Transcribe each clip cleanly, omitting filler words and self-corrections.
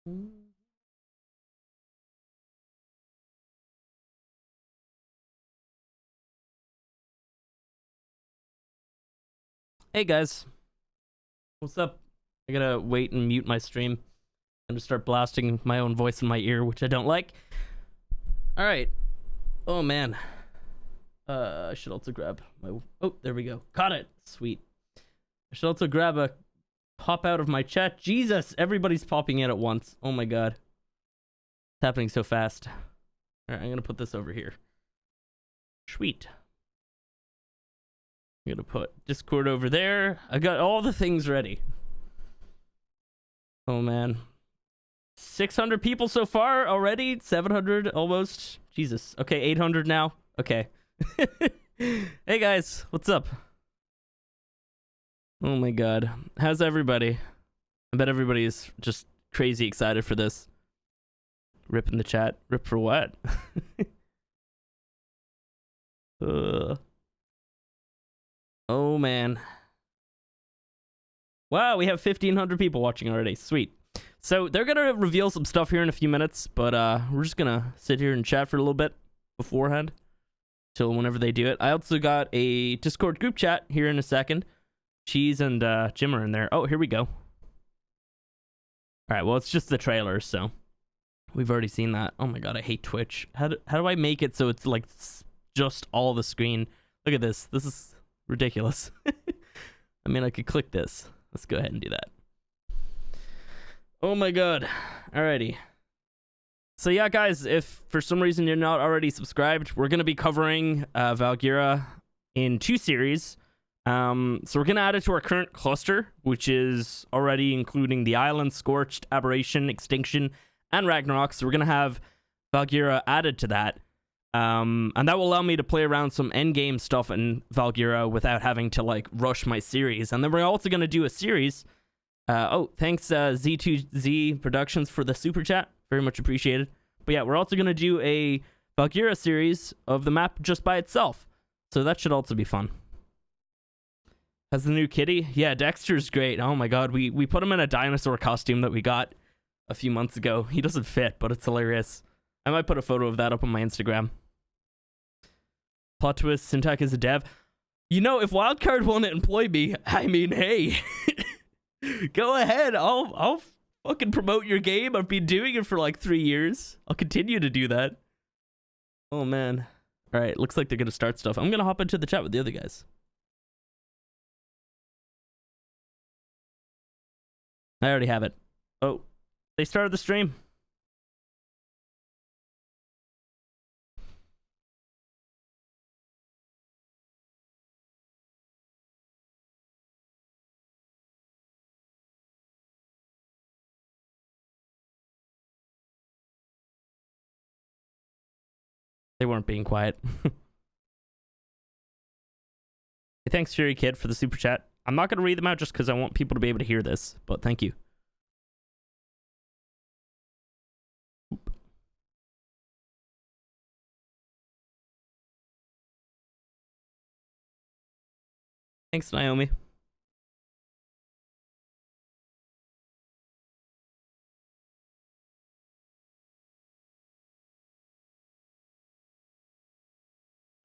Hey guys, what's up? I gotta wait and mute my stream. I'm gonna start blasting my own voice in my ear, which I don't like. All right. Oh man. I should also grab my. Oh, there we go. Caught it. Sweet. I should also grab a pop out of my chat. Jesus, everybody's popping in at once. Oh my god. It's happening so fast. All right, I'm gonna put this over here. Sweet. I'm gonna put Discord over there. I got all the things ready. Oh man. 600 people so far already? 700 almost? Jesus. Okay, 800 now. Okay. Hey guys, what's up? Oh my god. How's everybody? I bet everybody is just crazy excited for this. Rip in the chat. Rip for what? Oh man. Wow, we have 1,500 people watching already. Sweet. So they're gonna reveal some stuff here in a few minutes, but we're just gonna sit here and chat for a little bit beforehand till whenever they do it. I also got a Discord group chat here in a second. Cheese and Jim are in there. Oh, here we go. All right, well, it's just the trailer, so we've already seen that. Oh my god, I hate Twitch. How do I make it so it's like just all the screen? Look at this. This is ridiculous. I mean, I could click this. Let's go ahead and do that. Oh my god. Alrighty. So yeah, guys, if for some reason you're not already subscribed, we're going to be covering Valguero in 2 series. So we're going to add it to our current cluster, which is already including the Island, Scorched, Aberration, Extinction, and Ragnarok. So we're going to have Valguero added to that. And that will allow me to play around some endgame stuff in Valguero without having to, like, rush my series. And then we're also going to do a series. Oh, thanks, Z2Z Productions for the super chat. Very much appreciated. But yeah, we're also going to do a Valguero series of the map just by itself. So that should also be fun. Has the new kitty? Yeah, Dexter's great. Oh my god, we put him in a dinosaur costume that we got a few months ago. He doesn't fit, but it's hilarious. I might put a photo of that up on my Instagram. Plot twist, Syntac is a dev. You know, if Wildcard won't employ me, I mean, hey. Go ahead. I'll fucking promote your game. I've been doing it for like 3 years. I'll continue to do that. Oh, man. All right, looks like they're going to start stuff. I'm going to hop into the chat with the other guys. I already have it. Oh, they started the stream. They weren't being quiet. Hey, thanks, Fury Kid, for the super chat. I'm not going to read them out just because I want people to be able to hear this, but thank you. Oop. Thanks, Naomi.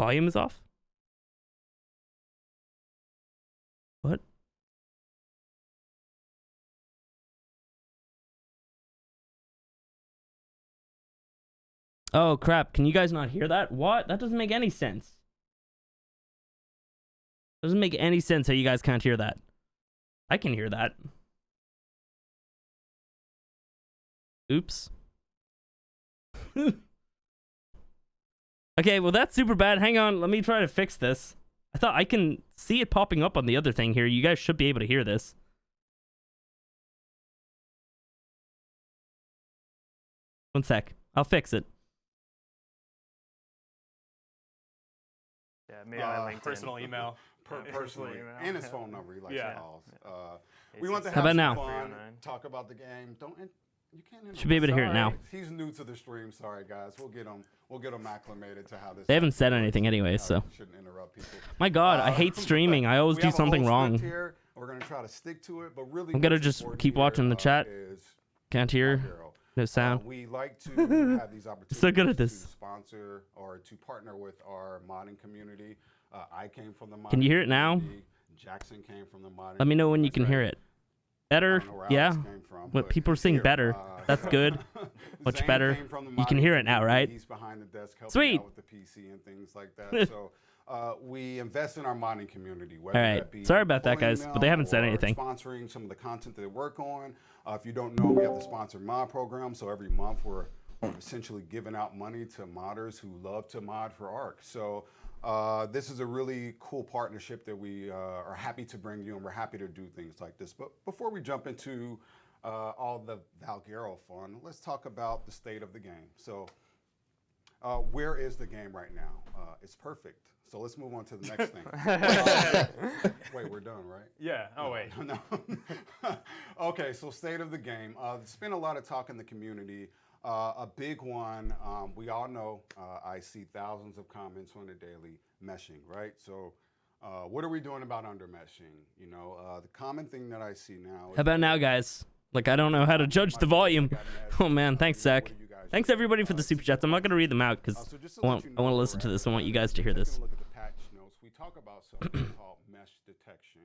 Volume is off? What? Oh, crap. Can you guys not hear that? What? That doesn't make any sense. Doesn't make any sense how you guys can't hear that. I can hear that. Oops. Okay, well, that's super bad. Hang on. Let me try to fix this. I thought I can see it popping up on the other thing here. You guys should be able to hear this. One sec. I'll fix it. Yeah, maybe my LinkedIn. Personal email. Personally, and his phone number. He likes Yeah. calls. We want to How have about some now? fun, talk about the game. You can't. Should be able to hear it now. He's new to the stream. Sorry, guys. We'll get him acclimated to how this. They haven't said anything anyway, so. Shouldn't interrupt people. My God, I hate streaming. I always do something wrong. Here. We're gonna try to stick to it, but really, I'm gonna just keep watching the chat. Can't hear. No sound. We like to have these opportunities So good at to this. sponsor or to partner with our modding community. I came from the modding Can you hear it now? community. Jackson came from the modding Let me know when you community. can hear it. Better? I don't know where Yeah. Alex came from, What but people are he's saying here. better. That's good. Much Zane better. came from the You can modding hear it now, community. right? He's behind the desk helping Sweet. out with the PC and things like that. So we invest in our modding community. Whether All right. that be Sorry about that, pulling guys, but they them haven't said or anything. Sponsoring some of the content that they work on. If you don't know, we have the sponsored mod program. So every month we're essentially giving out money to modders who love to mod for Arc. So this is a really cool partnership that we are happy to bring you, and we're happy to do things like this. But before we jump into all the Valguero fun, let's talk about the state of the game. So where is the game right now? It's perfect. So let's move on to the next thing. Wait, we're done, right? Yeah. Oh, wait. No. Okay, so state of the game. There's been a lot of talk in the community. A big one, we all know, I see thousands of comments on a daily, meshing, right? So what are we doing about undermeshing? You know, the common thing that I see now. How about now, guys? Like, I don't know how to judge the volume. Oh, man. Thanks, Zach. Thanks, everybody, for the super chats. I'm not going to read them out because I want to listen to this. I want you guys to hear this. Look at the patch notes. We talk about something called mesh detection.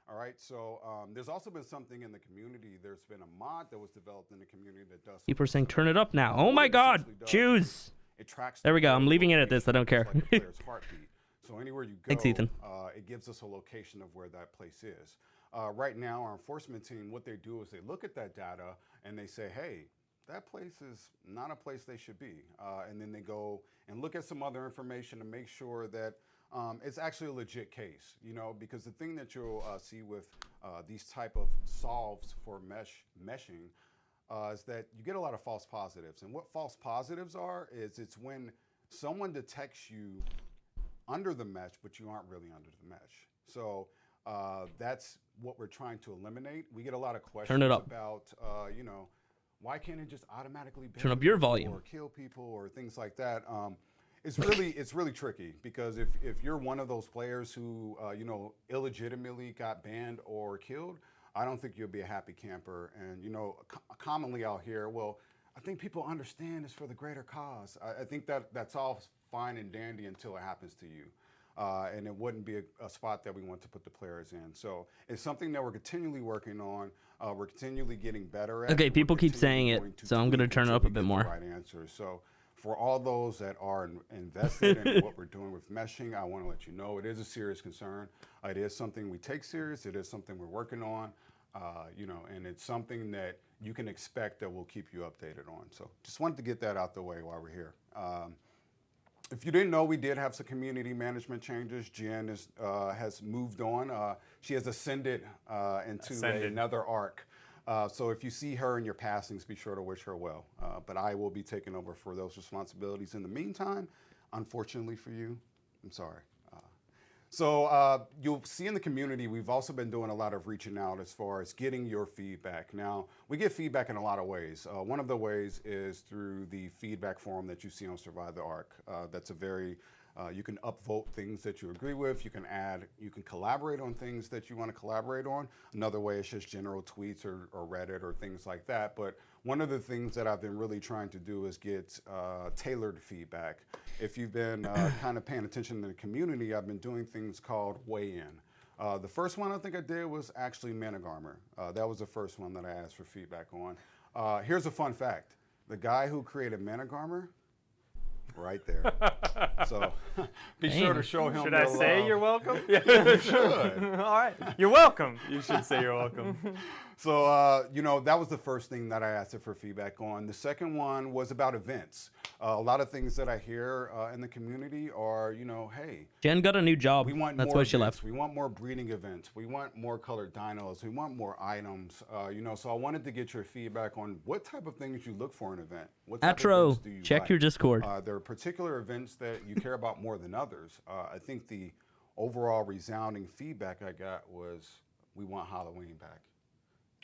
All right, so there's also been something in the community. There's been a mod that was developed in the community that does. People are saying turn it up now. Oh, my God. Choose. It tracks. There we go. I'm leaving it at this. I don't care. Like the player's heartbeat. So anywhere you go, Thanks, Ethan. It gives us a location of where that place is. Right now, our enforcement team, what they do is they look at that data and they say, hey, that place is not a place they should be. And then they go and look at some other information to make sure that it's actually a legit case, you know, because the thing that you'll see with these type of solves for meshing is that you get a lot of false positives. And what false positives are is it's when someone detects you under the mesh, but you aren't really under the mesh. So that's what we're trying to eliminate. We get a lot of questions about, you know, why can't it just automatically turn up your volume or kill people or things like that? It's really tricky because if you're one of those players who you know, illegitimately got banned or killed, I don't think you'll be a happy camper. And you know, commonly I'll hear, well, I think people understand it's for the greater cause. I think that's all fine and dandy until it happens to you. And it wouldn't be a spot that we want to put the players in. So it's something that we're continually working on. We're continually getting better at. Okay, people keep saying it, so I'm going to turn it up a bit more. Right answer. So for all those that are invested in what we're doing with meshing, I want to let you know it is a serious concern. It is something we take serious. It is something we're working on. You know, and it's something that you can expect that we'll keep you updated on. So just wanted to get that out the way while we're here. If you didn't know, we did have some community management changes. Jen has moved on. She has ascended into another arc. So if you see her in your passings, be sure to wish her well. But I will be taking over for those responsibilities. In the meantime, unfortunately for you, I'm sorry. So you'll see in the community, we've also been doing a lot of reaching out as far as getting your feedback. Now, we get feedback in a lot of ways. One of the ways is through the feedback forum that you see on Survive the Arc. That's a very, you can upvote things that you agree with. You can add, you can collaborate on things that you want to collaborate on. Another way is just general tweets or Reddit or things like that. But one of the things that I've been really trying to do is get tailored feedback. If you've been kind of paying attention to the community, I've been doing things called weigh-in. The first one I think I did was actually Managarmer. That was the first one that I asked for feedback on. Here's a fun fact. The guy who created Managarmer, right there. So be sure to show him. Should I say you're welcome? Yeah, you should. All right. You're welcome. You should say you're welcome. So, you know, that was the first thing that I asked for feedback on. The second one was about events. A lot of things that I hear in the community are, you know, hey, Jen got a new job. we want That's more why she events. left. We want more breeding events. We want more colored dinos. We want more items. You know, so I wanted to get your feedback on what type of things you look for in an event. What type of Atro, events do you check like? your Discord. There are particular events that you care about more than others. I think the overall resounding feedback I got was we want Halloween back.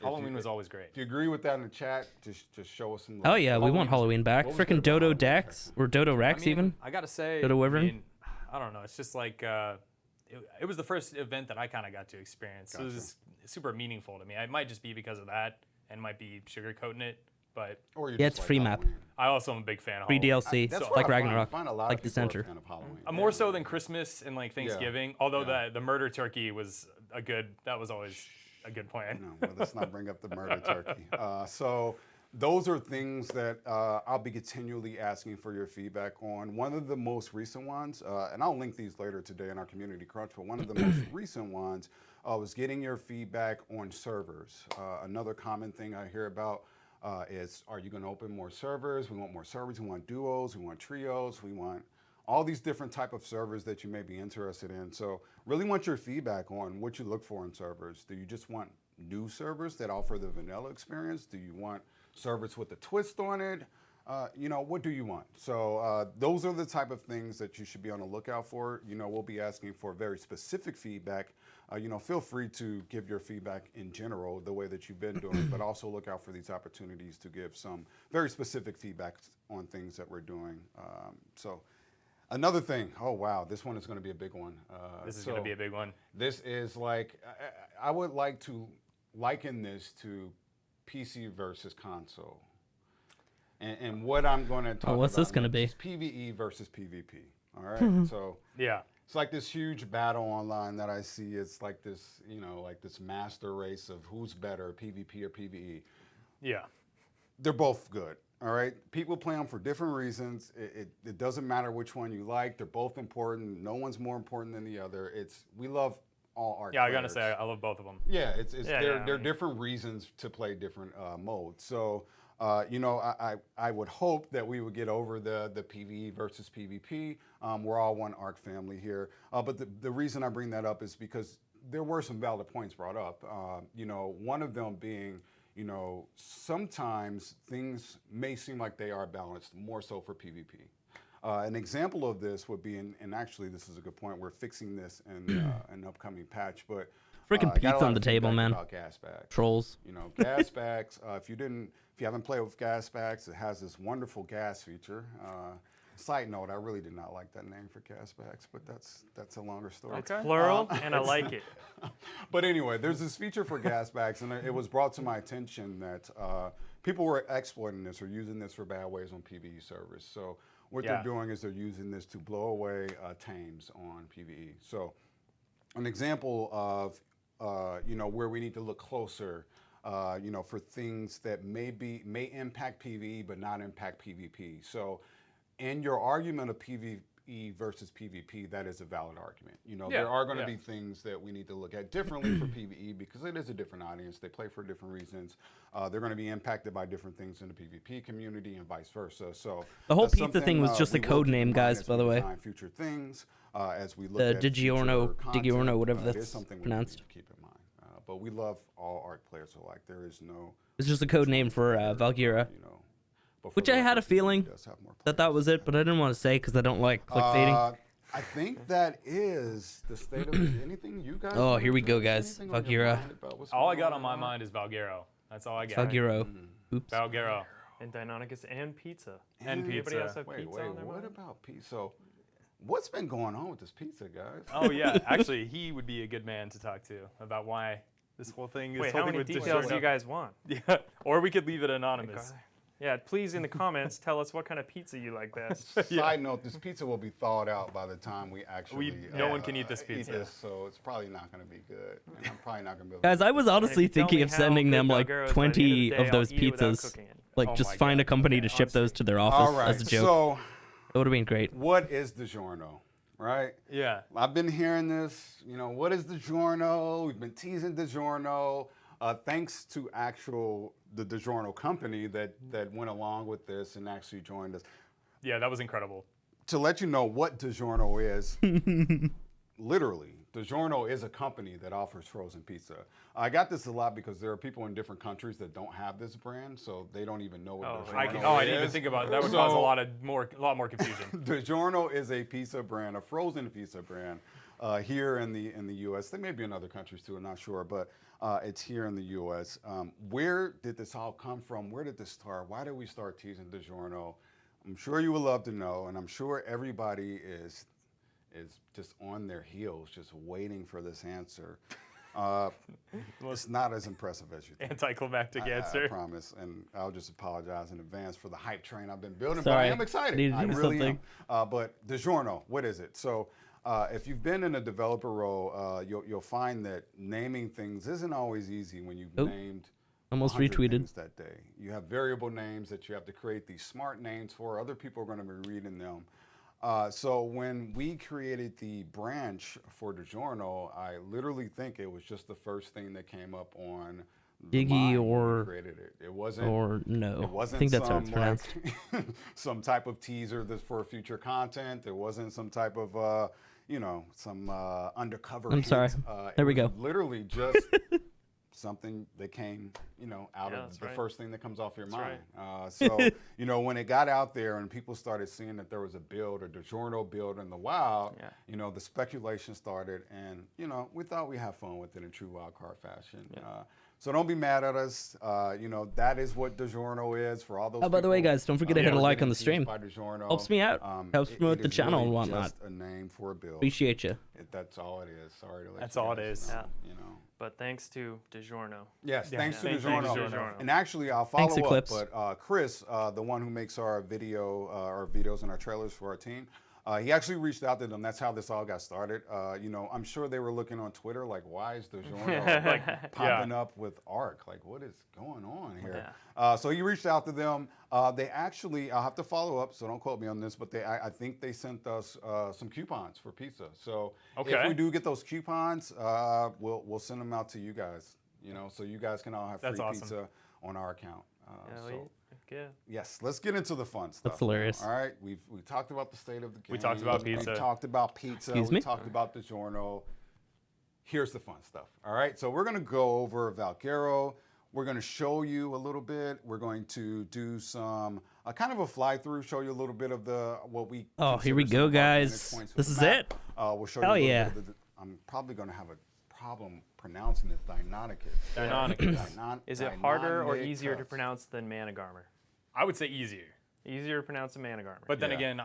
Halloween was always great. If you agree with that in the chat, just show us some. Oh yeah, we want Halloween back. what was Freaking good about Dodo Halloween Dex or Dodo Rex even. I gotta say, Dodo Wyvern? I don't know. It's just like it was the first event that I kind of got to experience. It was super meaningful to me. It might just be because of that, and might be sugarcoating it. but Or you Yeah, just it's free map. Halloween. I also am a big fan of Free Halloween. DLC, That's so, what like I find. Ragnarok, I find a lot like of the people are a center. fan of Halloween. More so than Christmas and like Thanksgiving. Although Yeah. the murder turkey was that was always a good plan. No, well, let's not bring up the murder turkey. So those are things that I'll be continually asking for your feedback on. One of the most recent ones, and I'll link these later today in our community crunch, but one of the most recent ones was getting your feedback on servers. Another common thing I hear about is, are you going to open more servers? We want more servers. We want duos. We want trios. We want all these different type of servers that you may be interested in. So really want your feedback on what you look for in servers. Do you just want new servers that offer the vanilla experience? Do you want servers with a twist on it? What do you want? So those are the type of things that you should be on the lookout for. We'll be asking for very specific feedback. Feel free to give your feedback in general, the way that you've been doing, but also look out for these opportunities to give some very specific feedback on things that we're doing. So another thing, oh wow, this one is going to be a big one. This is going to be a big one. This is like, I would like to liken this to PC versus console. And what I'm going to talk about. What's this going to be? Is PvE versus PvP. All right. So Yeah. it's like this huge battle online that I see. It's like this, like this master race of who's better, PvP or PvE. Yeah. They're both good. All right. People play them for different reasons. It doesn't matter which one you like. They're both important. No one's more important than the other. We love all art. Yeah, I gotta say I love both of them. Yeah, they're I mean, different reasons to play different modes. So I would hope that we would get over the PvE versus PvP. We're all one ARC family here. But the reason I bring that up is because there were some valid points brought up. One of them being, sometimes things may seem like they are balanced more so for PvP. An example of this would be, and actually this is a good point, we're fixing this in an upcoming patch, but Freaking got a pizza lot on of the table, feedback man. about gas bags. Trolls. Gas bags. If you haven't played with gas bags, it has this wonderful gas feature. Side note, I really did not like that name for gas bags, but that's a longer story. It's plural, and I like it. But anyway, there's this feature for gas bags, and it was brought to my attention that people were exploiting this or using this for bad ways on PvE servers. So what they're doing is they're using this to blow away tames on PvE. So an example of where we need to look closer, for things that may impact PvE but not impact PvP. So in your argument of PvE versus PvP, that is a valid argument. There are going to be things that we need to look at differently for PvE because it is a different audience. They play for different reasons. They're going to be impacted by different things in the PvP community and vice versa. So The whole that's pizza thing was something, just a we will code keep in name, mind guys, as by we the way. design future things, as we look The at Digiorno, future content, Digiorno, whatever it is that's something we pronounced. need to keep in mind. But we love all ARC players alike. There is no. It's just a code name for Valguero, which I had a feeling that was it, but I didn't want to say because I don't like clickbaiting. I think that is the state of anything you guys. Oh, wanna here we do? go, guys. Anything on your Valguero. mind about what's All I going got on my now? mind is Valguero. That's all I got. Valguero. Oops. Valguero. And Deinonychus and pizza. And Anybody pizza. else have Wait, pizza on their what mind? about pizza? So, what's been going on with this pizza, guys? Oh yeah, actually, he would be a good man to talk to about why this whole thing is. Wait, how many details do you guys want? Yeah, or we could leave it anonymous. Yeah, please in the comments tell us what kind of pizza you like best. Side note: this pizza will be thawed out by the time we actually. No one can eat this pizza. So it's probably not going to be good. And I'm probably not going to be able. Guys, I was honestly if you tell thinking me of how sending good them like Valguero is by the end of the 20 day, of I'll those eat it without pizzas. cooking it. Like, Oh just my find a God. company to ship those to their office All right. as a joke. So, It would have been great. what is DiGiorno? Right. Yeah. I've been hearing this, what is DiGiorno? We've been teasing DiGiorno. Thanks to the DiGiorno company that went along with this and actually joined us. Yeah, that was incredible. To let you know what DiGiorno is, literally, DiGiorno is a company that offers frozen pizza. I got this a lot because there are people in different countries that don't have this brand, so they don't even know what DiGiorno is. I didn't even think about it. That would cause a lot more confusion. DiGiorno is a pizza brand, a frozen pizza brand, here in the U.S. They may be in other countries too, I'm not sure, but it's here in the U.S. Where did this all come from? Where did this start? Why did we start teasing DiGiorno? I'm sure you would love to know, and I'm sure everybody is just on their heels, just waiting for this answer. It's not as impressive as you think. Anticlimactic I answer. promise, and I'll just apologize in advance for the hype train I've been building. Sorry. But I am excited. Need to I do really something. am. But DiGiorno, what is it? So, if you've been in a developer role, you'll find that naming things isn't always easy when you've Oh, named almost 100 retweeted. things that day. You have variable names that you have to create these smart names for. Other people are going to be reading them. So when we created the branch for DiGiorno, I literally think it was just the first thing that came up on the Diggy mind when we or- created it. It wasn't. Or no. It wasn't I think that's how some, it's pronounced. like, some type of teaser that's for future content. There wasn't some type of, some undercover. I'm sorry. There we was go. Literally just something that came, out Yeah, of that's the right. first thing that comes off your That's mind. So, when it got out there and people started seeing that there was a DiGiorno build in the wild, Yeah. the speculation started, and we thought we'd have fun with it in true wildcard fashion. So don't be mad at us. That is what DiGiorno is for all those. Oh, by the way, people, guys, don't forget to hit a who are like getting on the teased stream. by DiGiorno. Helps me out. Helps promote the is channel really and whatnot. Just a name for a build. Appreciate you. That's all it is. Sorry to let That's you all it guys is. know, Yeah. But thanks to DiGiorno. yes, Yeah. thanks to Thank you, DiGiorno. DiGiorno. And actually, I'll follow Thanks, up. Eclipse. But Chris, the one who makes our videos and our trailers for our team, he actually reached out to them. That's how this all got started. I'm sure they were looking on Twitter like, why is DiGiorno popping up with Arc? Like, what is going on here? So he reached out to them. They actually, I'll have to follow up, so don't quote me on this, but I think they sent us some coupons for pizza. So if Okay. we do get those coupons, we'll send them out to you guys. So you guys can all have free That's awesome. pizza on our account. Yeah. Yes, let's get into the fun stuff. That's hilarious. All right, we talked about the state of the game. We talked about pizza. We talked about pizza. Excuse we me? talked about DiGiorno. Here's the fun stuff. All right, so we're gonna go over Valguero. We're gonna show you a little bit. We're going to do some kind of a fly through, show you a little bit of what we. Oh, here we consider go, some of our guys. advantage points with This the is map. it. We'll show Hell you a yeah. little bit of I'm probably gonna have a problem pronouncing it. Deinonychus. Deinonychus. Is it harder or Deinonychus. easier to pronounce than Managarmer? I would say easier. Easier to pronounce than Managarmer. But then Yeah. again,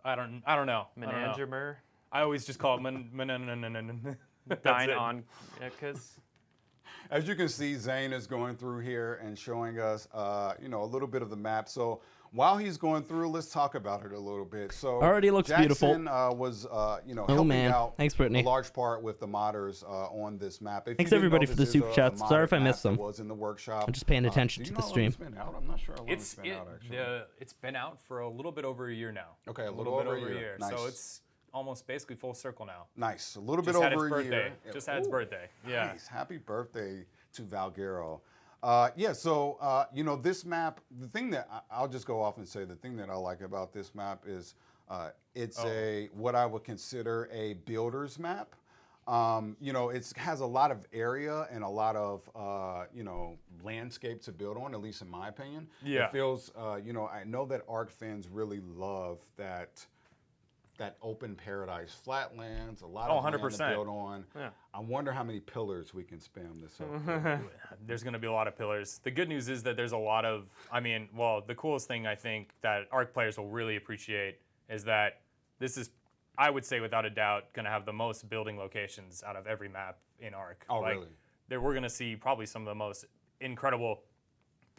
I don't know. I don't know. Menangermer? I always just call it Deinonychus? As you can see, Zane is going through here and showing us, a little bit of the map. So while he's going through, let's talk about it a little bit. So Already looks Jackson, beautiful. was, helping man. out Thanks, Brittany. a large part with the modders on this map. If you Thanks, didn't know, everybody, for this the is super a chats. Sorry if I modded missed map that them. was in the workshop. I'm just paying attention Do to you the know how long stream. It's been out? I'm not sure how long it's been out, actually. It's been out for a little bit over a year now. Okay, a a little little bit over a over a year. year. Nice. So it's almost basically full circle now. Nice. A little bit Just had over its a birthday. year. Just had its Ooh. birthday. Yeah. Nice. Happy birthday to Valguero. This map, the thing that I'll just go off and say, the thing that I like about this map is it's what I would consider a builder's map. It has a lot of area and a lot of, landscape to build on, at least in my opinion. Yeah. It feels, I know that ARC fans really love that open paradise flatlands, a lot of land to 100%. build on. Yeah. I wonder how many pillars we can spam this up. There's going to be a lot of pillars. The good news is that there's a lot of, the coolest thing I think that ARC players will really appreciate is that this is, I would say without a doubt, going to have the most building locations out of every map in ARC. Oh, really? We're going to see probably some of the most incredible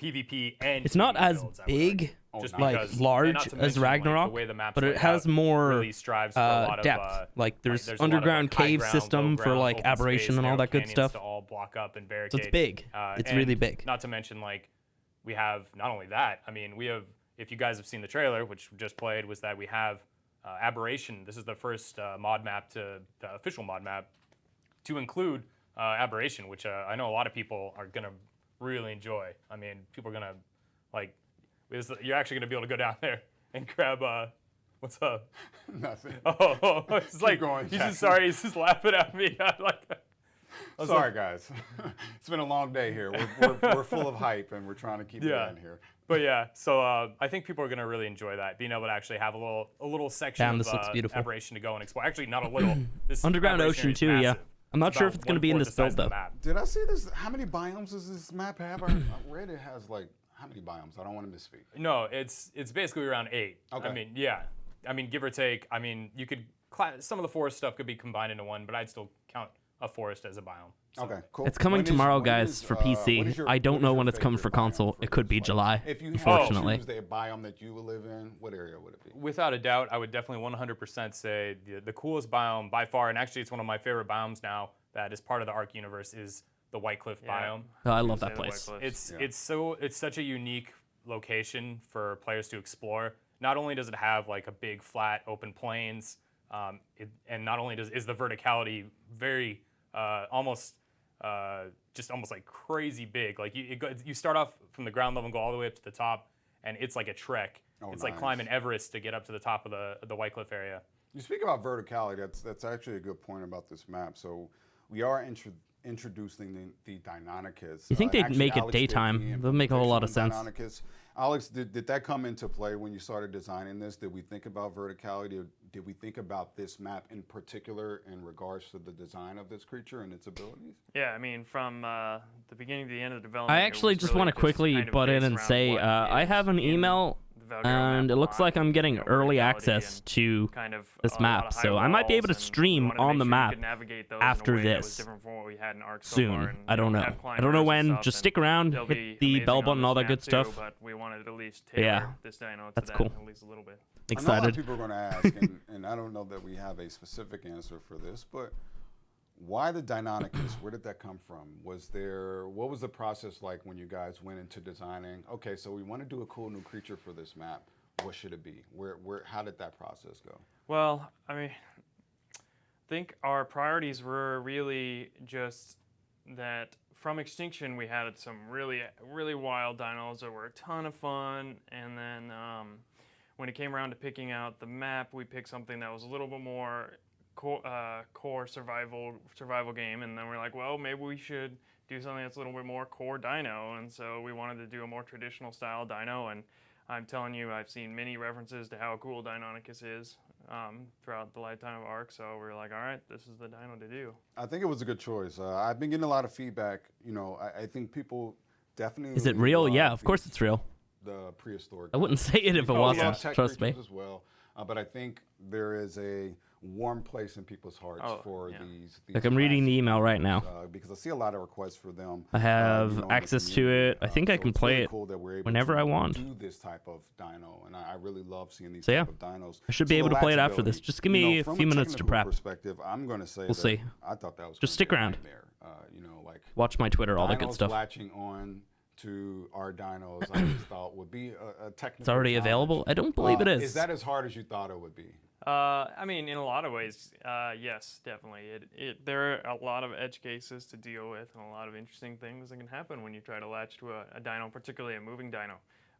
PvP and It's not PvE as builds, I would big, argue. Just like because, large and not to as mention, like, Ragnarok, the way the map's but it laid has out more really strives for a lot depth. of Like there's there's a lot of, underground high cave ground, system low for ground, like open aberration space, and all narrow that good canyons stuff. to all block up and So barricade. it's big. It's really and big. Not to mention, like, we have not only that. We have. If you guys have seen the trailer, which we just played, was that we have aberration. This is the first mod map the official mod map, to include aberration, which I know a lot of people are gonna really enjoy. People are gonna like. You're actually gonna be able to go down there and grab. What's up? Nothing. Oh, it's like going, he's Jackson. just sorry. He's just laughing at me. Sorry, guys. It's been a long day here. We're full of hype, and we're trying to keep it in here. But yeah, so I think people are gonna really enjoy that, being able to actually have a little section Damn, of this looks beautiful. aberration to go and explore. Actually, not a little. This Underground aberration ocean is too, yeah. massive. I'm not It's sure if about it's gonna be in 1/4 this the size build of the though. map. Did I see this? How many biomes does this map have? I read it has like how many biomes? I don't want to misspeak. No, it's basically around 8. Okay. Give or take. You could some of the forest stuff could be combined into one, but I'd still count a forest as a biome. So, Okay, cool. It's coming When is- tomorrow, when guys, is, for what PC. is your- I don't what is know your when it's coming for favorite biome console. for It could this? be Like, July. If you Unfortunately. had to choose the biome that you would live in, what area would it be? without a doubt, I would definitely 100% say the coolest biome by far, and actually it's one of my favorite biomes now that is part of the Ark universe, is the White Cliff biome. Oh, I was love gonna that say the White place. Cliffs. It's such a unique location for players to explore. Not only does it have like a big flat open plains, and not only is the verticality very almost just almost like crazy big. Like you start off from the ground level and go all the way up to the top, and it's like a trek. Oh, it's like nice. climbing Everest to get up to the top of the White Cliff area. You speak about verticality. That's actually a good point about this map. So we are introducing the Deinonychus. You think they'd actually, make it Alex did daytime? the That'll make a whole lot of implementation sense. on Deinonychus. Alex, did that come into play when you started designing this? Did we think about verticality? Did we think about this map in particular in regards to the design of this creature and its abilities? Yeah, I mean, from the beginning to the end of the development. I actually just want to quickly butt in and say I have an email, and it looks like I'm getting early access to kind of this map, so I might be able to stream on the map after this soon. I don't know. I don't know when. Just stick around, hit the bell button, all that good stuff. But we wanted to at least Yeah, tailor this dino to that's that cool. at least a little bit. I know a lot of Excited. people are going to ask, and I don't know that we have a specific answer for this, but why the Deinonychus? Where did that come from? What was the process like when you guys went into designing? Okay, so we want to do a cool new creature for this map. What should it be? How did that process go? Well, I mean, I think our priorities were really just that from Extinction we had some really, really wild dinos that were a ton of fun, and then when it came around to picking out the map, we picked something that was a little bit more core survival game, and then we're like, well, maybe we should do something that's a little bit more core dino, and so we wanted to do a more traditional style dino, and I'm telling you, I've seen many references to how cool Deinonychus is throughout the lifetime of Ark, so we're like, all right, this is the dino to do. I think it was a good choice. I've been getting a lot of feedback. You know, I think people definitely. Is it real? love Yeah, of course it's real. The prehistoric. I wouldn't say it if it We wasn't. love tech Trust me. creatures as well, but I think there is a warm place in people's hearts for these. Like I'm reading the classic email right now. because I see a lot of requests for them. I have you know, in the access to community. it. I think I So can it's play really it cool that we're able whenever to I want. do this type of dino, and I really love seeing these So, type yeah. of dinos. I should be able to play it after this. Just give me a from few minutes to technical prep. Perspective, I'm going to say We'll see. I thought that was Just gonna stick be a around. nightmare. You know, like Watch my Twitter, all that good dinos stuff. latching on to our dinos, I just thought would be a technical. It's already challenge. available? I don't believe it is. Is that as hard as you thought it would be? I mean, in a lot of ways, yes, definitely. There are a lot of edge cases to deal with, and a lot of interesting things that can happen when you try to latch to a dino, particularly a moving dino.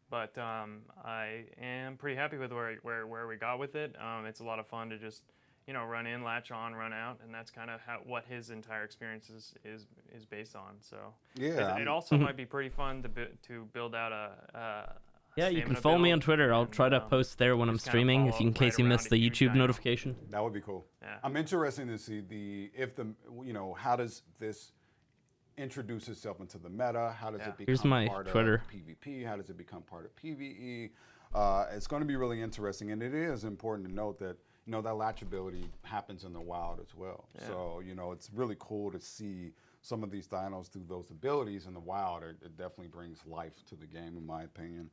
But I am pretty happy with where we got with it. It's a lot of fun to just run in, latch on, run out, and that's kind of what his entire experience is based on. So Yeah, it also might be pretty fun to build out a Yeah, you can stamina follow me on build, Twitter. I'll and, try to post there when I'm just kinda streaming, follow in case you right missed the around a huge YouTube dino. notification. that would be cool. Yeah. I'm interested to see how does this introduce itself into the meta? How does it become Here's my part Twitter. of PvP? How does it become part of PvE? It's going to be really interesting, and it is important to note that that latchability happens in the wild as well. Yeah. So it's really cool to see some of these dinos do those abilities in the wild. It definitely brings life to the game, in my opinion.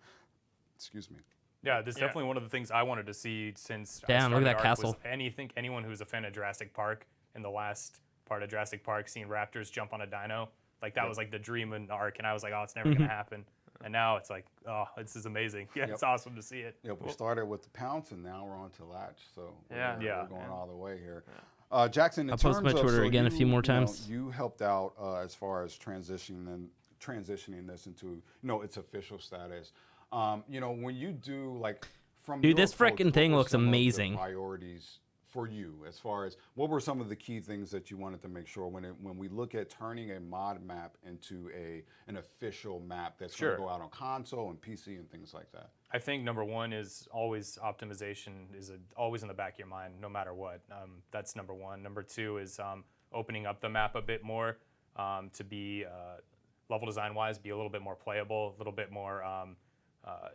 Excuse me. Yeah, this is definitely one of the things I wanted to see since I Damn, look at started that Ark was castle. anyone who's a fan of Jurassic Park in the last part of Jurassic Park, seeing raptors jump on a dino, like that was like the dream in Ark, and I was like, oh, it's never gonna happen. And now it's like, oh, this is amazing. Yeah, it's awesome to see it. Yep, we started with the pounce, and now we're on to latch. So we're going all the way here. Jackson, in I'll post terms my of, Twitter so again a few more times. You helped out as far as transitioning this into its official status. When you do from Dude, your this approach, frickin' what thing were looks some of the amazing. priorities for you, as far as what were some of the key things that you wanted to make sure when we look at turning a mod map into an official map that's going to go out on console and PC and things like that? I think number one is always optimization is always in the back of your mind, no matter what. That's number one. Number two is opening up the map a bit more to be level design wise, be a little bit more playable, a little bit more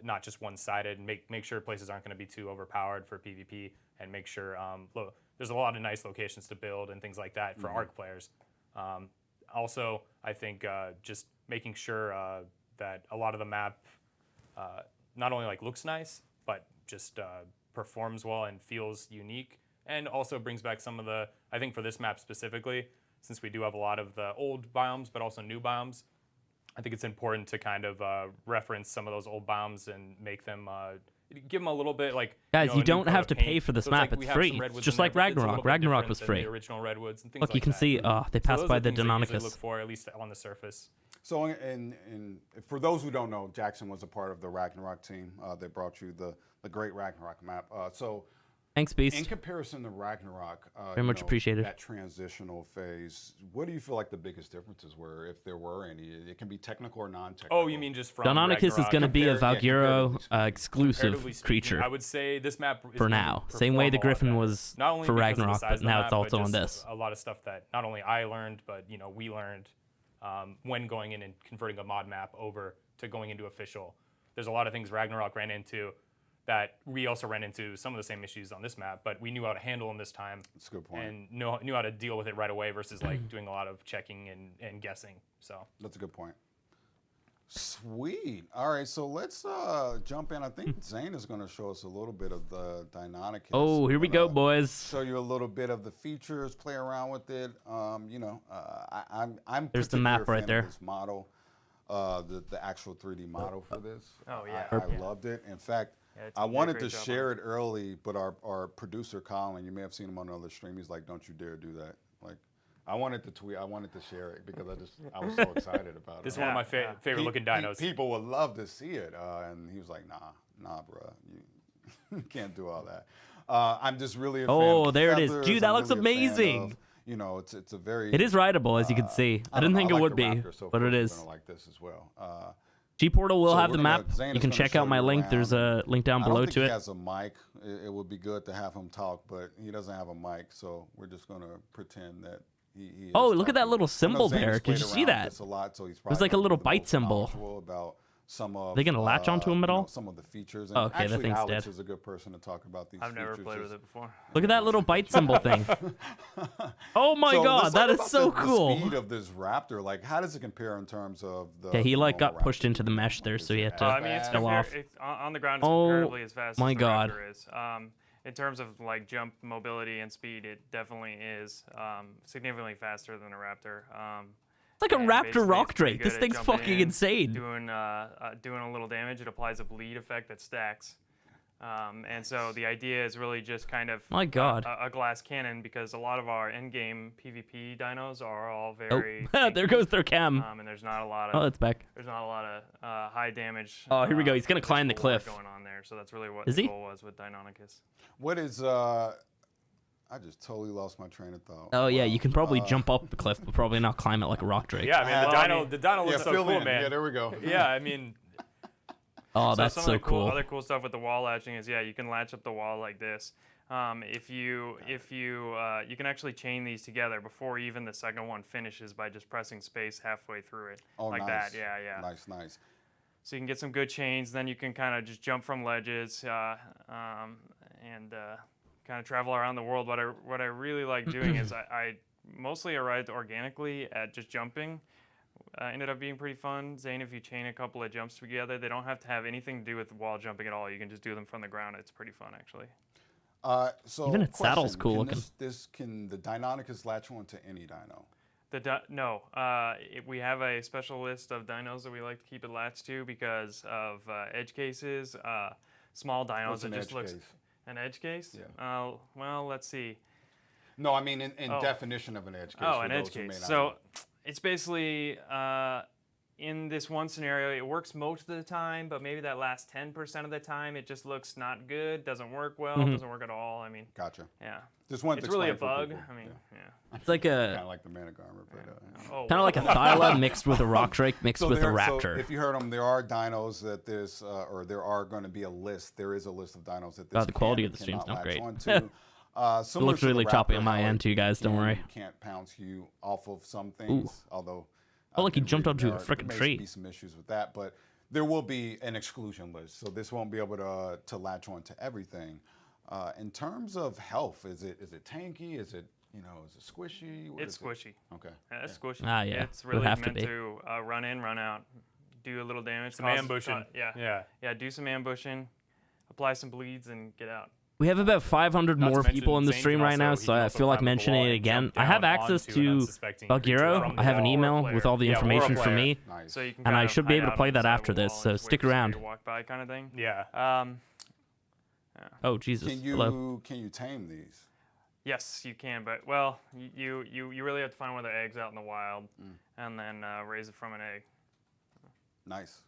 not just one-sided. Make sure places aren't going to be too overpowered for PvP, and make sure there's a lot of nice locations to build and things like that for Ark players. Also, I think just making sure that a lot of the map not only like looks nice, but just performs well and feels unique, and also brings back some of the, I think for this map specifically, since we do have a lot of the old biomes, but also new biomes, I think it's important to kind of reference some of those old biomes and make them, give them a little bit like. Guys, you a new don't coat have of to paint. pay for this So map. like we It's have some free. redwoods It's just in there, like but it's a little Ragnarok. bit Ragnarok different was than free. The original redwoods and things Look, like you can that. see, they So passed those by are the things that I usually Deinonychus. look for, at least on the surface. So, and for those who don't know, Jackson was a part of the Ragnarok team. They brought you the great Ragnarok map. So, Thanks, in Beast. comparison to Ragnarok, Very much appreciated. that transitional phase, what do you feel like the biggest differences were, if there were any? It can be technical or non-technical. Oh, you mean just from Deinonychus is Ragnarok? going to be a Compare- yeah, Valguero comparatively exclusive Comparatively speaking, creature I would say this map is for gonna now. Same way the perform a lot Griffin better. was Not only for because of the Ragnarok, size but of the now map, it's also but on just this. A lot of stuff that not only I learned, but we learned when going in and converting a mod map over to going into official. There's a lot of things Ragnarok ran into that we also ran into some of the same issues on this map, but we knew how to handle them this time. That's a good point. And knew how to deal with it right away versus like doing a lot of checking and guessing. So That's a good point. Sweet. All right, so let's jump in. I think Zane is going to show us a little bit of the Deinonychus. Oh, here we go, boys. Show you a little bit of the features, play around with it. I'm There's the particular map right fan of there. This model, the actual 3D model for this. Oh, yeah. I loved it. In fact, Yeah, I team did a wanted great to job on share it early, but our producer Colin, you may have seen him on another stream. He's like, "Don't you dare do that!" Like, I wanted to tweet, I wanted to share it because I was so excited about it. this is one of my favorite looking dinos. People would love to see it, and he was like, "Nah, bro, you can't do all that." I'm just really a fan. Oh, of the there it is. feathers. Dude, that I'm looks really a fan amazing. of, it's a very. It is rideable, as you can see. I don't didn't know, think I it like would the be, Raptor, so of but course it I'm is. gonna like this as well. G-Portal will So have we're the gonna- map. Zane You is can gonna check show out my you link. around. There's a link down I below don't think to he it. has a mic. It would be good to have him talk, but he doesn't have a mic, so we're just gonna pretend that he is Oh, look at that talking. little I know symbol Zane has there. Did played you see around that? with this a lot, so he's was like a probably little the bite most symbol. knowledgeable about some of, They gonna latch onto him at all? some of the features. And Oh, okay, the actually, thing's Alex dead. is a good person to talk about these I've never features. played with it before. Look at that little bite symbol thing. Oh my So god, let's that talk is about so the cool. speed of this Raptor, like how does it compare in terms of the? Okay, he like got normal pushed Raptor? into the mesh there, Is so he it had to I mean, it's, fell off. it's on the ground. It's Oh, comparatively as fast my as the God. Raptor is. In terms of like jump mobility and speed, it definitely is significantly faster than a Raptor. It's like a and Raptor basically rock it's pretty drake. This good at thing's jumping fucking in, insane. Doing a little damage. It applies a bleed effect that stacks. And so the idea is really just kind of My God. a glass cannon, because a lot of our end-game PvP dinos are all Oh, very there tanky, goes their cam. and there's not a lot Oh, of it's back. high damage. Oh, here we go. He's gonna climb the physical war cliff. going on there. So that's really what Is the he? goal was with Deinonychus. What is I just totally lost my train of thought. Oh yeah, Wow. you can probably jump up the cliff, but probably not climb it like a rock drake. Yeah, I mean, Well, the dino looks so fill cool, in. man. Yeah, there we go. Yeah, I mean, Oh, that's some so of the cool. Other cool stuff with the wall latching is, yeah, you can latch up the wall like this. If you can actually chain these together before even the second one finishes by just pressing space halfway through it, Oh, like nice. that. Yeah. Nice. So you can get some good chains. Then you can kind of just jump from ledges and kind of travel around the world. What I really like doing is I mostly arrived organically at just jumping. Ended up being pretty fun. Zane, if you chain a couple of jumps together, they don't have to have anything to do with wall jumping at all. You can just do them from the ground. It's pretty fun, actually. So Even its saddle's question, cool can looking. Can the Deinonychus latch on to any dino? We have a special list of dinos that we like to keep it latched to because of edge cases. Small dinos What's that an just edge looks case? an edge case. Yeah. Well, let's see. No, I mean in Oh. definition of an edge case. Oh, for an those edge who may case. not So know. it's basically in this one scenario, it works most of the time, but maybe that last 10% of the time, it just looks not good, doesn't work well, doesn't work at all. I mean, Gotcha. yeah. Just wanted It's to really a explain for bug. people. I mean, yeah. It's like Kind a of like the manic armor, but. Oh, kind of like a Thyla mixed with a rock drake mixed with a So raptor. if you heard them, there are dinos that this, or there are going to be a list. There is a list of dinos that this. God, the quality can of the and stream's cannot not latch great. onto. It looks really choppy on my end too, guys. Don't worry. Can't pounce you off of some things, although. Oh, look, he I've been jumped reading onto a there frickin' may tree. be some issues with that, but there will be an exclusion list, so this won't be able to latch on to everything. In terms of health, is it tanky? Is it is it squishy? What It's is it? squishy. Okay. It's squishy. Ah, yeah. It's Would really have to meant be. to run in, run out, do a little damage. Some cause- ambushing. yeah. Do some ambushing, apply some bleeds, and get out. We have about 500 Not to more mention, people in the Zane stream can right now, also- he so can I also feel like climb up the mentioning wall it and again. jump I have down access onto an to unsuspecting creature Valguero. from the I have an wall. email Or a with all the player. Yeah, or a information for player. me, Nice. So you can and I kind of should be hide able to out play on that the side of after the this, wall and so just wait stick for somebody around. to walk by, kind of thing. Yeah. Oh, Jesus. Can Hello. you tame these? Yes, you can, but well, you really have to find one of the eggs out in the wild, and then raise it from an egg. Nice.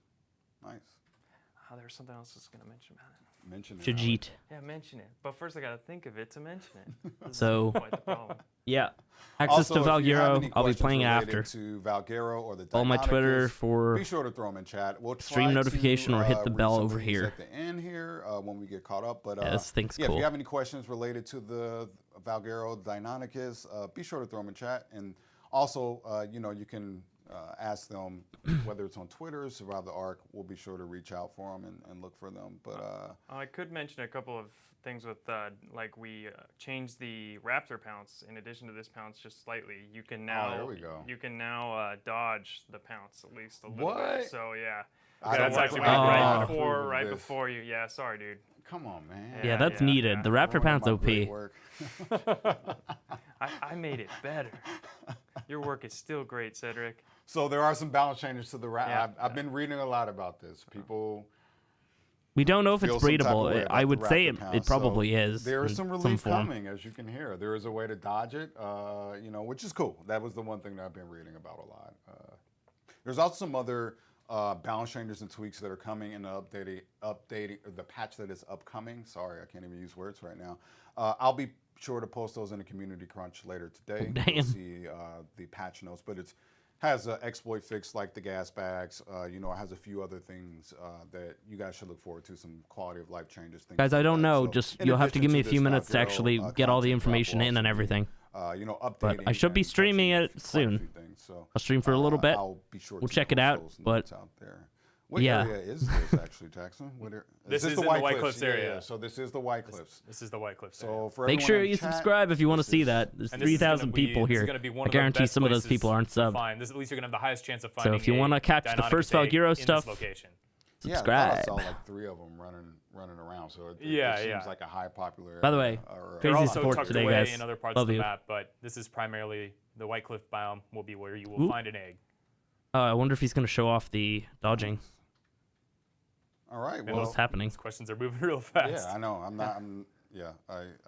Oh, there's something else I was gonna mention about it. Mention it. Shajit. Yeah, mention it. But first, I gotta think of it to mention it. This is So- quite the problem. Yeah. Access to Also, if you have Valguero. any I'll be questions playing related after. To Valguero or the Follow my Twitter Deinonychus, for be sure to throw them in chat. We'll stream try notification to, or hit the read bell some of over these here. at the end here when we get caught up. But Yeah, this thing's if cool. you have any questions related to the Valguero Deinonychus, be sure to throw them in chat. And also, you can ask them whether it's on Twitter, Survive the Ark. We'll be sure to reach out for them and look for them. But I could mention a couple of things with like we changed the raptor pounce. In addition to this pounce, just slightly, you can now there we go. you can now dodge the pounce at least a little What? bit. So yeah, I that's don't actually approve- pretty I great. don't approve of right this. before you. Yeah, sorry, dude. Come on, man. Yeah, that's needed. The Raptor Ruining Pound's my OP. great work. I made it better. Your work is still great, Cedric. So there are some balance changes to the Yeah. I've been reading a lot about this. People We don't know if it's feel some type of way breedable. about I the would say raptor it pound. probably So is. There is in some some relief form. coming, as you can hear. There is a way to dodge it, which is cool. That was the one thing that I've been reading about a lot. There's also some other balance changes and tweaks that are coming in the updating the patch that is upcoming. Sorry, I can't even use words right now. I'll be sure to post those in the community crunch later today. Damn. You'll see the patch notes, but it's has an exploit fix like the gas bags. It has a few other things that you guys should look forward to, some quality of life changes. Things Guys, I like don't that. know. So, Just in you'll have to addition give me a this few minutes to Valguero, actually get all the content information drop, in we'll and also be, everything. updating. I should be and streaming touching it quite a soon. few things, so, I'll stream for a little bit. I'll be sure We'll to check it post out, those but- notes out there. What Yeah. area is this actually, Jackson? This is the in the White Cliffs area. Yeah, so this is the White Cliffs. This is the White Cliffs. So for Make everyone sure in you chat, subscribe if you want to this see is- that. There's And this is gonna 3,000 be- people this is here. gonna be one I of the guarantee best some of those places people aren't to subbed. find. This, at least you're gonna have the highest chance of So finding. if you want to catch the first Valguero stuff, location. Yeah, I subscribe. thought I saw like 3 of them running around. So it Yeah, seems yeah. like a high popular. By the way, They're Crazy also support tucked today, away guys. in other parts Love of the you. map, but this is primarily the White Cliff biome will be where you will Ooh. find an egg. I wonder if he's going to show off the dodging. All right. And Well, What's happening? These questions are moving real fast. yeah, I know.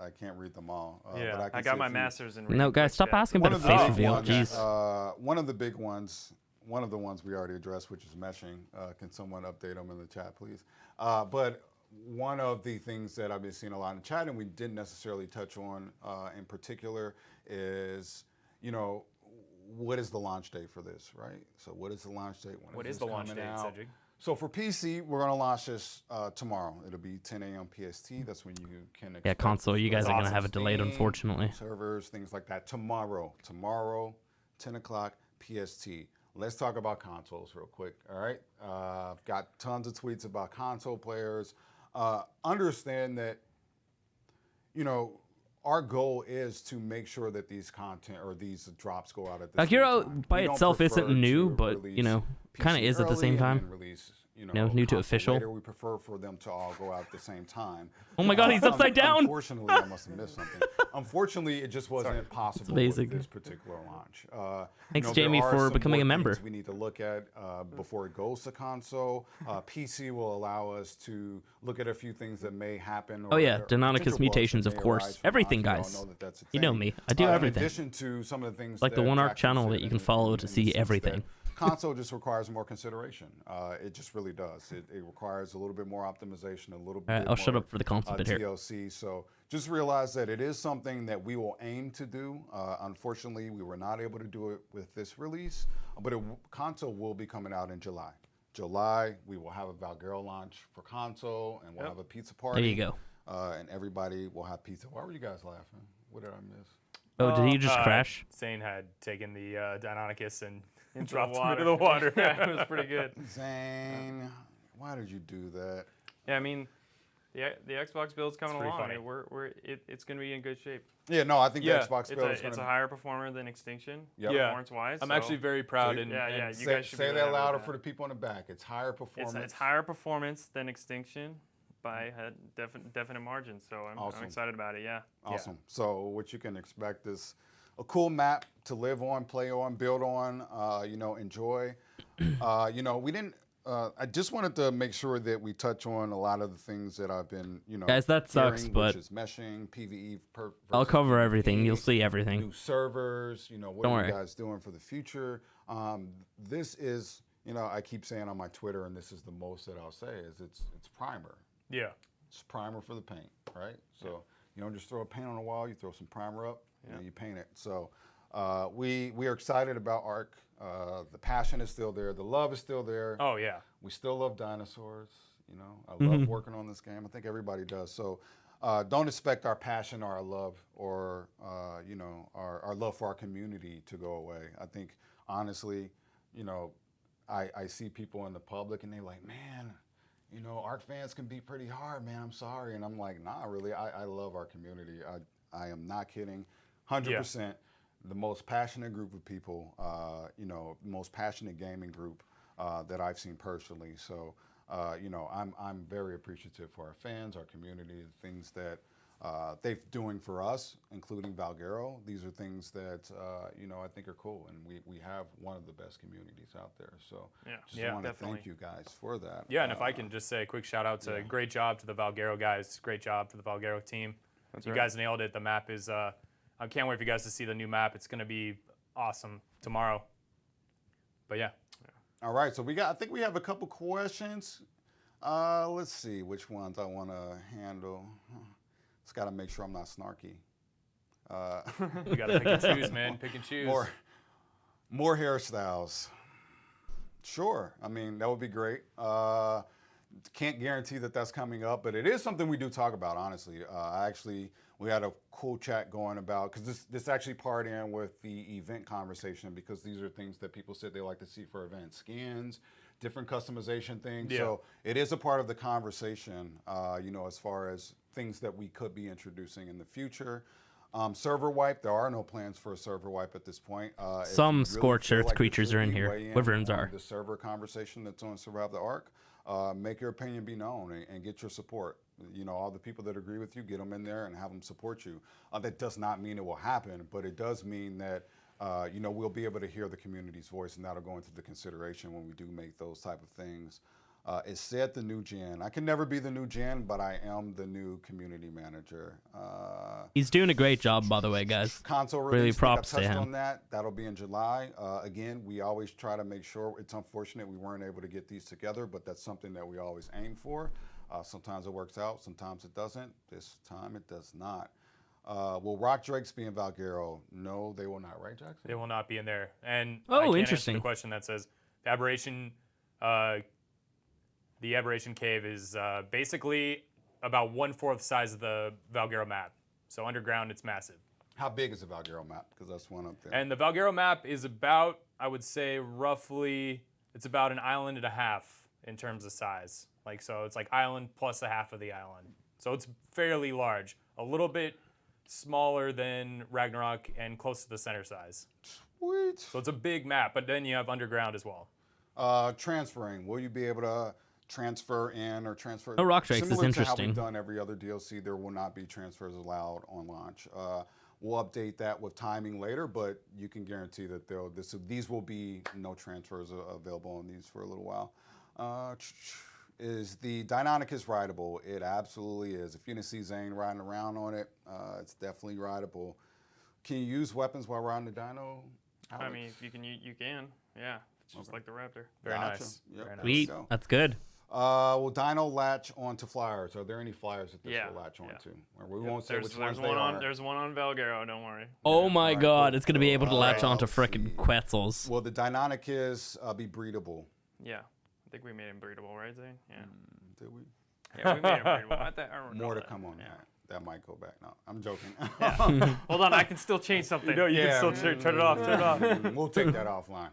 I can't read them all. Yeah. But I, can I see got a my few. master's in. No, reading guys, quick stop chat. asking One about of a the face big reveal. ones, Jeez. one of the big ones, one of the ones we already addressed, which is meshing. Can someone update them in the chat, please? But one of the things that I've been seeing a lot in the chat, and we didn't necessarily touch on in particular, is what is the launch date for this, right? So what is the launch date? When What is is the this launch coming date, out? Cedric? So for PC, we're going to launch this tomorrow. It'll be 10 a.m. PST. That's when you can Yeah, expect console, you guys the are going to awesome. have it delayed, Steam, unfortunately. servers, things like that. Tomorrow, 10 o'clock PST. Let's talk about consoles real quick, all right? I've got tons of tweets about console players. Understand that, our goal is to make sure that these content or these drops go out at the same Valguero time. by We don't itself prefer isn't new, to but, release kind of PC is at the same early and time. then release, new to console official. later. We prefer for them to all go out at the same time. Oh my God, he's upside down. Unfortunately, I must have missed something. Unfortunately, it just wasn't possible with amazing. this particular launch. Thanks, there Jamie, are for some becoming more a member. things we need to look at before it goes to console. PC will allow us to look at a few things that may happen. Oh, yeah, or Deinonychus potential bugs mutations, that of may course. arise from Everything, launch. We all guys. know that that's a You know thing. me. I do everything. In addition to some of the things Like the that One Arc Jackson channel said that you can in- follow in to the see sense that everything. Console just requires more consideration. It just really does. It requires a little bit more optimization, a little bit All right, I'll more shut up for the console bit here. TLC. So just realize that it is something that we will aim to do. Unfortunately, we were not able to do it with this release, but console will be coming out in July. July, we will have a Valguero launch for console, and we'll have a pizza party. There you go. And everybody will have pizza. Why were you guys laughing? What did I miss? Oh, did he just crash? Zane had taken the Deinonychus and Into dropped the him water. into the water. Yeah, it was pretty good. Zane, why did you do that? Yeah, I mean, The Xbox build's coming pretty along. funny. It's going to be in good shape. Yeah, no, I think Yeah, the Xbox build is going It's to a higher performer than Extinction, Yep. Yeah. performance-wise. I'm so actually very proud. So and, yeah, and you say, guys should be say really that happy with louder that. for the people in the back. It's higher performance. It's higher performance than Extinction by a definite margin. So I'm Awesome. excited about it. Yeah. Awesome. So what you can expect is a cool map to live on, play on, build on, enjoy. We didn't. I just wanted to make sure that we touch on a lot of the things that I've been, Guys, that sucks, hearing, but which is meshing, PvE. I'll versus cover PvP, everything. You'll see everything. New servers. What Don't are worry. you guys doing for the future? This is, I keep saying on my Twitter, and this is the most that I'll say is it's primer. Yeah. It's primer for the paint, right? So you don't just throw a paint on the wall, you throw some primer up, and you paint it. So we are excited about ARC. The passion is still there. The love is still there. Oh yeah. We still love dinosaurs. I love working on this game. I think everybody does. So don't expect our passion or our love or, our love for our community to go away. I think, honestly, I see people in the public and they're like, man, ARC fans can be pretty hard, man. I'm sorry. And I'm like, nah, really, I love our community. I am not kidding. 100%. The most passionate group of people, most passionate gaming group that I've seen personally. So, I'm very appreciative for our fans, our community, the things that they're doing for us, including Valguero. These are things that, I think are cool. And we have one of the best communities out there. So just want to thank you guys for that. Yeah, and if I can just say a quick shout out to great job to the Valguero guys. Great job for the Valguero team. You guys nailed it. The map is, I can't wait for you guys to see the new map. It's going to be awesome tomorrow. But yeah. All right, so I think we have a couple questions. Let's see which ones I want to handle. Just got to make sure I'm not snarky. You got to pick and choose, man. Pick and choose. More hairstyles. Sure. I mean, that would be great. Can't guarantee that that's coming up, but it is something we do talk about, honestly. We had a cool chat going about, because this actually part in with the event conversation, because these are things that people said they like to see for events. Skins, different customization things. Yeah. So it is a part of the conversation, as far as things that we could be introducing in the future. Server wipe, there are no plans for a server wipe at this point. Some scorched earth creatures are in here. Wyverns are. The server conversation that's on Survive the Ark. Make your opinion be known and get your support. All the people that agree with you, get them in there and have them support you. That does not mean it will happen, but it does mean that we'll be able to hear the community's voice, and that'll go into the consideration when we do make those type of things. It said the new gen. I can never be the new gen, but I am the new community manager. He's doing a great job, by the way, guys. Console Really release, props to I touched him. on that. That'll be in July. Again, we always try to make sure. It's unfortunate we weren't able to get these together, but that's something that we always aim for. Sometimes it works out, sometimes it doesn't. This time it does not. Will Rock Drakes be in Valguero? No, they will not, right, Jackson? They will not be in there. And Oh, I can't interesting. answer the question that says the aberration cave is basically about 1/4 the size of the Valguero map. So underground, it's massive. How big is the Valguero map? Because that's one up there. And the Valguero map is about, I would say, roughly, it's about an island and a half in terms of size. So it's like island plus a half of the island. So it's fairly large. A little bit smaller than Ragnarok and close to the center size. Sweet. So it's a big map, but then you have underground as well. Transferring. Will you be able to transfer in or transfer? Oh, Rock Drakes is Similar to how interesting. we've done every other DLC, there will not be transfers allowed on launch. We'll update that with timing later, but you can guarantee that these will be no transfers available on these for a little while. Is the Deinonychus rideable? It absolutely is. If you didn't see Zane riding around on it, it's definitely rideable. Can you use weapons while riding the dino? Alex? I mean, if you can. Yeah. It's just like the Raptor. Very Gotcha. nice. Yep. Very nice. Sweet. Go. That's good. Will Dino latch onto flyers? Are there any flyers that this Yeah, will latch yeah. onto? Or we won't say There's which ones they one are. there's one on Valguero. Don't worry. Oh my alright, god, cool, it's going to be cool. able to latch Alright, onto let's frickin' see. Quetzals. Will the Deinonychus be breedable? Yeah. I think we made him breedable, right, Zane? Yeah. Did we? Yeah, we made him breedable. I remember More to that. come on Yeah. that. That might go back. No, I'm joking. Hold on, I can still change something. You can still turn it off. Turn it off. We'll take that offline.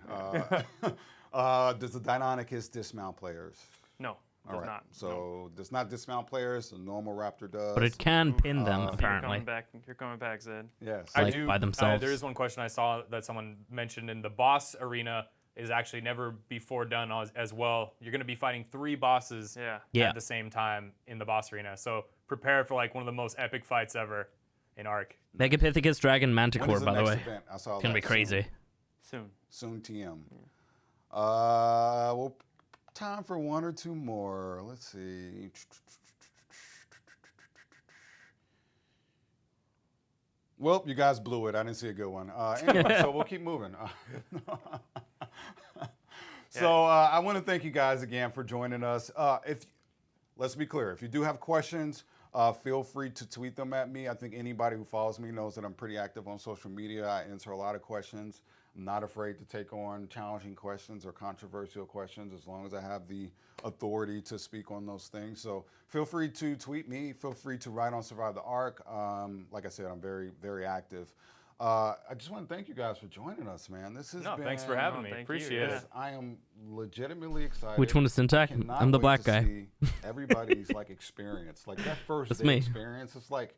Does the Deinonychus dismount players? No. All Does right. not, So does not dismount players. The normal Raptor does. But it can pin them, You're apparently. coming back, Zed. Yes. Like, by themselves. There is one question I saw that someone mentioned in the boss arena is actually never before done as well. You're going to be fighting 3 bosses Yeah. at the same time in the boss arena. So prepare for like one of the most epic fights ever in Arc. Megapithecus Dragon When is Manticore, by the next way. event? I saw It's gonna be that crazy. Soon TM. Well, time for 1 or 2 more. Let's see. Well, you guys blew it. I didn't see a good one. Anyway, so we'll keep moving. So I want to thank you guys again for joining us. Let's be clear, if you do have questions, feel free to tweet them at me. I think anybody who follows me knows that I'm pretty active on social media. I answer a lot of questions. I'm not afraid to take on challenging questions or controversial questions as long as I have the authority to speak on those things. So feel free to tweet me. Feel free to write on Survive the Arc. Like I said, I'm very, very active. I just want to thank you guys for joining us, man. This has been... Thanks for having me. thank you. Appreciate it. I am legitimately excited. Which one is Syntac? Cannot I'm the wait black to guy. see everybody's like experience, like that first That's day me. experience. It's like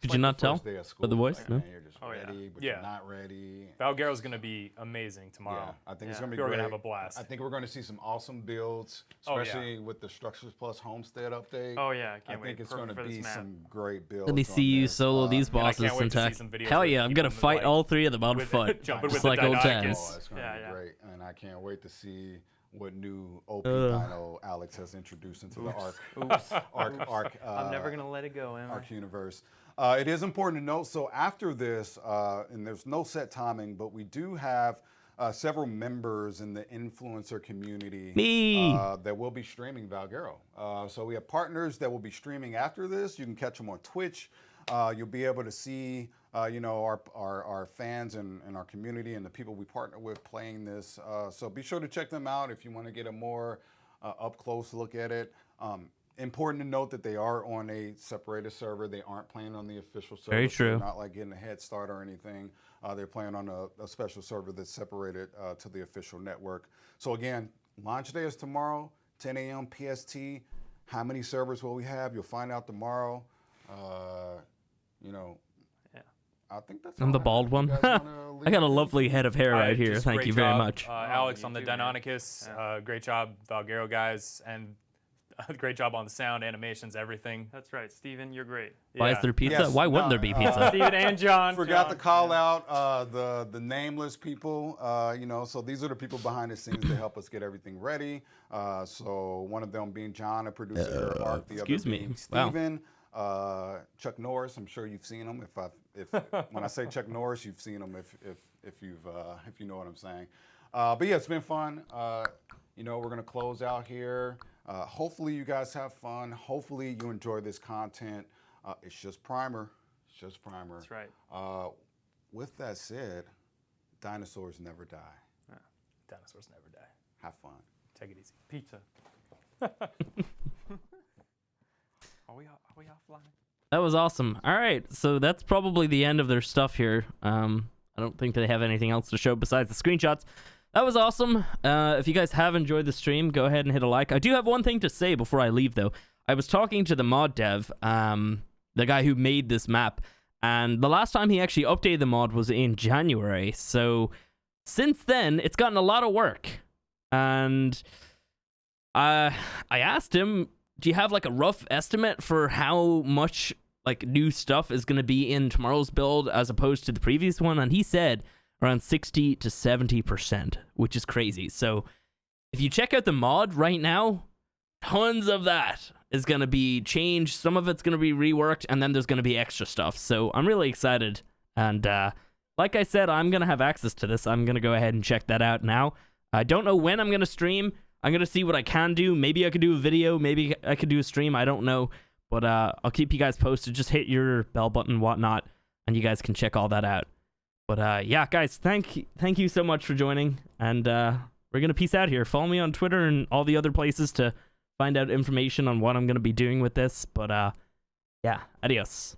Could you not the tell first day of school. by the voice? Like, No? man, you're just ready, but Yeah. you're not ready. Valguero's going to be amazing Yeah, tomorrow. I think it's Yeah. gonna be We're great. gonna have a blast. I think we're going to see some awesome builds, Oh, yeah. especially with the Structures Plus Homestead update. Oh yeah, I I can't wait. think it's Perfect going to for this be map. some great builds. Let me see you solo these And I bosses, can't wait to see Syntac. some videos Hell with yeah, I'm people gonna in, fight like, all 3 of them on with- foot. jumping Just with like the old Dynamicus. times. Oh, it's going to Yeah, be yeah. great, and I can't wait to see what new OP Dino Alex has introduced into the Arc. I'm never gonna let it go, am I? Arc universe. It is important to note, so after this, and there's no set timing, but we do have several members in the influencer community Me. that will be streaming Valguero. So we have partners that will be streaming after this. You can catch them on Twitch. You'll be able to see our fans and our community and the people we partner with playing this. So be sure to check them out if you want to get a more up-close look at it. Important to note that they are on a separated server. They aren't playing on the official server. Very so true. they're not like getting a head start or anything. They're playing on a special server that's separated to the official network. So again, launch day is tomorrow, 10 a.m. PST. How many servers will we have? You'll find out tomorrow. I think that's I'm all the I have. bald You one. guys wanna I leave got a it? lovely head of hair right here. Just Thank great you very job, much. Alex you on the too, man. Deinonychus. Great job, Valguero guys, and great job on the sound, animations, everything. That's right, Steven, you're great. Why is there pizza? Yes, Why wouldn't no, there be pizza? Steven and John. Forgot to John, call yeah. out the nameless people. So these are the people behind the scenes that help us get everything ready. So one of them being John, a producer here at Arc. The excuse other me. being Wow. Steven. Chuck Norris. I'm sure you've seen him. If when I say Chuck Norris, you've seen him. If you know what I'm saying. But yeah, it's been fun. We're gonna close out here. Hopefully you guys have fun. Hopefully you enjoy this content. It's just primer. That's right. With that said, dinosaurs never die. Dinosaurs never die. Have fun. Take it easy. Pizza. Are we offline? That was awesome. All right, so that's probably the end of their stuff here. I don't think they have anything else to show besides the screenshots. That was awesome. If you guys have enjoyed the stream, go ahead and hit a like. I do have one thing to say before I leave, though. I was talking to the mod dev, the guy who made this map, and the last time he actually updated the mod was in January. So since then, it's gotten a lot of work. And I asked him, do you have like a rough estimate for how much like new stuff is going to be in tomorrow's build as opposed to the previous one? And he said around 60 to 70%, which is crazy. So if you check out the mod right now, tons of that is going to be changed. Some of it's going to be reworked, and then there's going to be extra stuff. So I'm really excited. And like I said, I'm going to have access to this. I'm going to go ahead and check that out now. I don't know when I'm going to stream. I'm going to see what I can do. Maybe I could do a video. Maybe I could do a stream. I don't know. But I'll keep you guys posted. Just hit your bell button and whatnot, and you guys can check all that out. But yeah, guys, thank you so much for joining. And we're going to peace out here. Follow me on Twitter and all the other places to find out information on what I'm going to be doing with this. But yeah, adios.